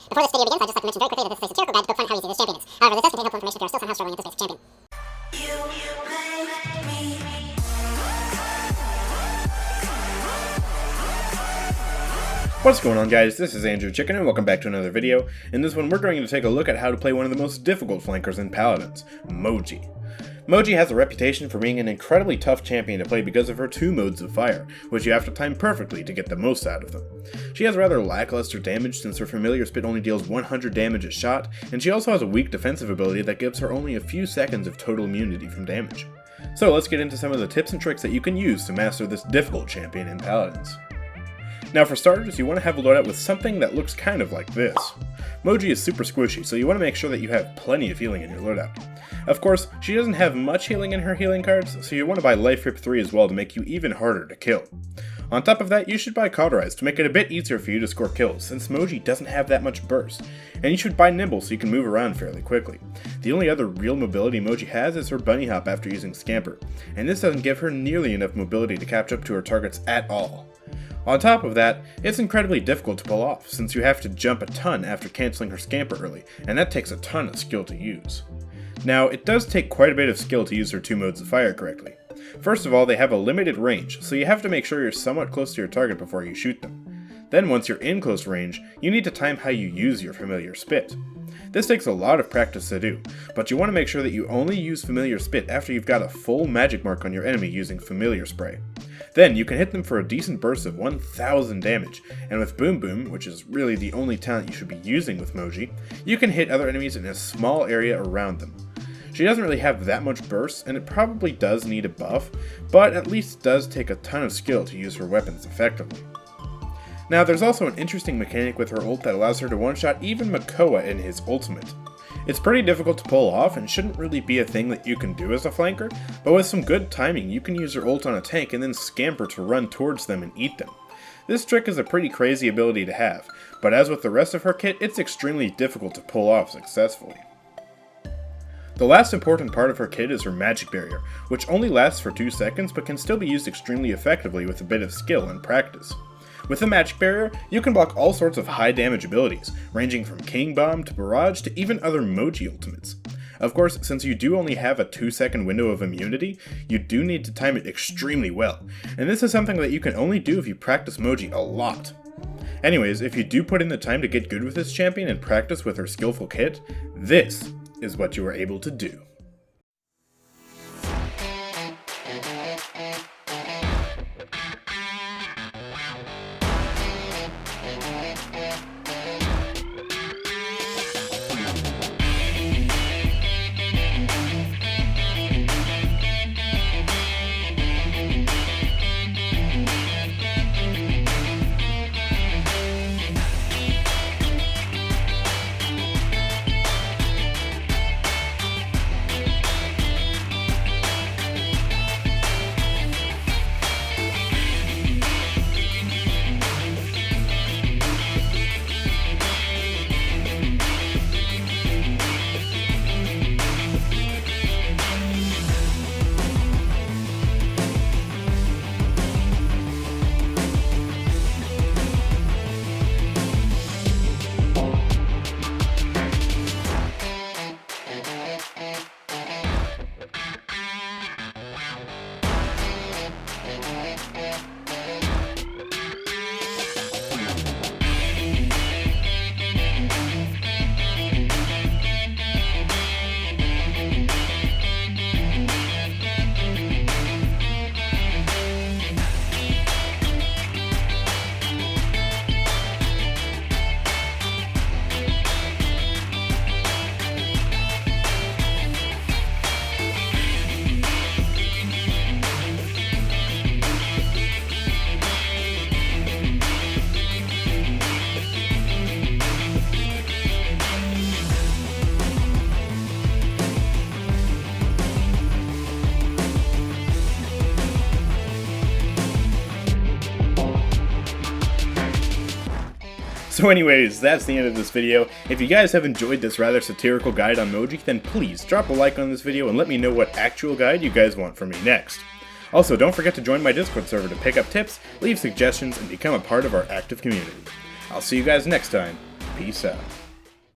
Before this video begins, I'd just like to mention very quickly that this is a satirical guide to poke fun at how easy this champion is. However, this does contain helpful information if you are still somehow struggling with this basic champion. What's going on, guys? This is AndrewChicken and welcome back to another video. In this one, we're going to take a look at how to play one of the most difficult flankers in Paladins, Moji. Moji has a reputation for being an incredibly tough champion to play because of her two modes of fire, which you have to time perfectly to get the most out of them. She has rather lackluster damage since her familiar spit only deals 100 damage a shot, and she also has a weak defensive ability that gives her only a few seconds of total immunity from damage. So let's get into some of the tips and tricks that you can use to master this difficult champion in Paladins. Now for starters, you want to have a loadout with something that looks kind of like this. Moji is super squishy, so you want to make sure that you have plenty of healing in your loadout. Of course, she doesn't have much healing in her healing cards, so you want to buy Life Rip 3 as well to make you even harder to kill. On top of that, you should buy Cauterize to make it a bit easier for you to score kills, since Moji doesn't have that much burst, and you should buy Nimble so you can move around fairly quickly. The only other real mobility Moji has is her Bunny Hop after using Scamper, and this doesn't give her nearly enough mobility to catch up to her targets at all. On top of that, it's incredibly difficult to pull off, since you have to jump a ton after cancelling her Scamper early, and that takes a ton of skill to use. Now, it does take quite a bit of skill to use her two modes of fire correctly. First of all, they have a limited range, so you have to make sure you're somewhat close to your target before you shoot them. Then once you're in close range, you need to time how you use your familiar spit. This takes a lot of practice to do, but you want to make sure that you only use familiar spit after you've got a full magic mark on your enemy using familiar spray. Then you can hit them for a decent burst of 1000 damage, and with Boom Boom, which is really the only talent you should be using with Moji, you can hit other enemies in a small area around them. She doesn't really have that much burst, and it probably does need a buff, but at least it does take a ton of skill to use her weapons effectively. Now there's also an interesting mechanic with her ult that allows her to one-shot even Makoa in his ultimate. It's pretty difficult to pull off and shouldn't really be a thing that you can do as a flanker, but with some good timing you can use your ult on a tank and then scamper to run towards them and eat them. This trick is a pretty crazy ability to have, but as with the rest of her kit, it's extremely difficult to pull off successfully. The last important part of her kit is her magic barrier, which only lasts for 2 seconds but can still be used extremely effectively with a bit of skill and practice. With the magic barrier, you can block all sorts of high damage abilities, ranging from King Bomb to Barrage to even other Moji ultimates. Of course, since you do only have a 2-second window of immunity, you do need to time it extremely well, and this is something that you can only do if you practice Moji a lot. Anyways, if you do put in the time to get good with this champion and practice with her skillful kit, this is what you are able to do. So anyways, that's the end of this video. If you guys have enjoyed this rather satirical guide on Moji, then please drop a like on this video and let me know what actual guide you guys want from me next. Also, don't forget to join my Discord server to pick up tips, leave suggestions, and become a part of our active community. I'll see you guys next time. Peace out.